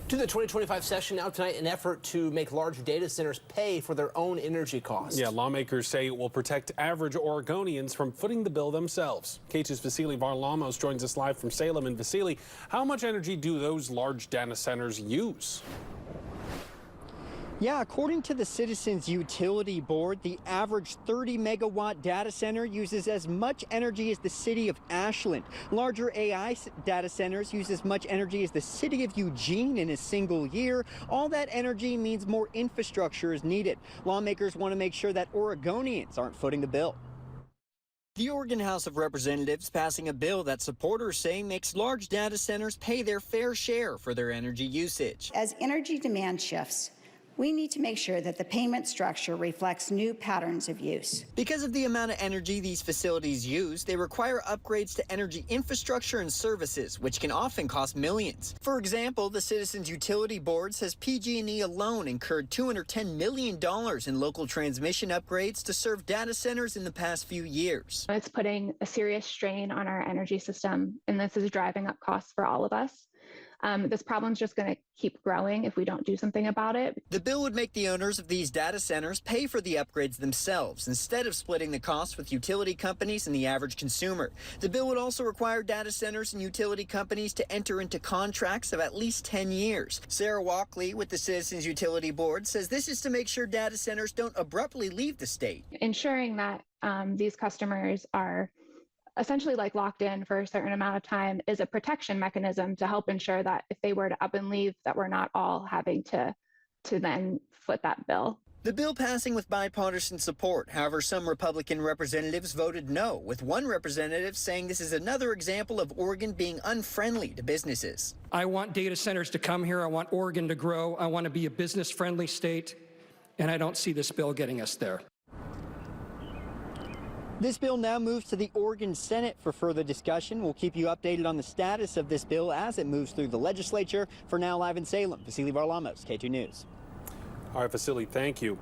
To the 2025 session now tonight, an effort to make large data centers pay for their own energy costs. Yeah, lawmakers say it will protect average Oregonians from footing the bill themselves. K2's Vasily Varlamos joins us live from Salem. And Vasily, how much energy do those large data centers use? Yeah, according to the Citizens Utility Board, the average 30-megawatt data center uses as much energy as the city of Ashland. Larger AI data centers use as much energy as the city of Eugene in a single year. All that energy means more infrastructure is needed. Lawmakers want to make sure that Oregonians aren't footing the bill. The Oregon House of Representatives passing a bill that supporters say makes large data centers pay their fair share for their energy usage. As energy demand shifts, we need to make sure that the payment structure reflects new patterns of use. Because of the amount of energy these facilities use, they require upgrades to energy infrastructure and services, which can often cost millions. For example, the Citizens Utility Board says PG&E alone incurred $210 million in local transmission upgrades to serve data centers in the past few years. It's putting a serious strain on our energy system, and this is driving up costs for all of us. This problem's just going to keep growing if we don't do something about it. The bill would make the owners of these data centers pay for the upgrades themselves instead of splitting the costs with utility companies and the average consumer. The bill would also require data centers and utility companies to enter into contracts of at least 10 years. Sarah Walkley with the Citizens Utility Board says this is to make sure data centers don't abruptly leave the state. Ensuring that these customers are essentially like locked in for a certain amount of time is a protection mechanism to help ensure that if they were to up and leave, that we're not all having to then foot that bill. The bill passing with bipartisan support. However, some Republican representatives voted no, with one representative saying this is another example of Oregon being unfriendly to businesses. I want data centers to come here. I want Oregon to grow. I want to be a business-friendly state, and I don't see this bill getting us there. This bill now moves to the Oregon Senate for further discussion. We'll keep you updated on the status of this bill as it moves through the legislature. For now, live in Salem, Vasily Varlamos, K2 News. All right, Vasily, thank you.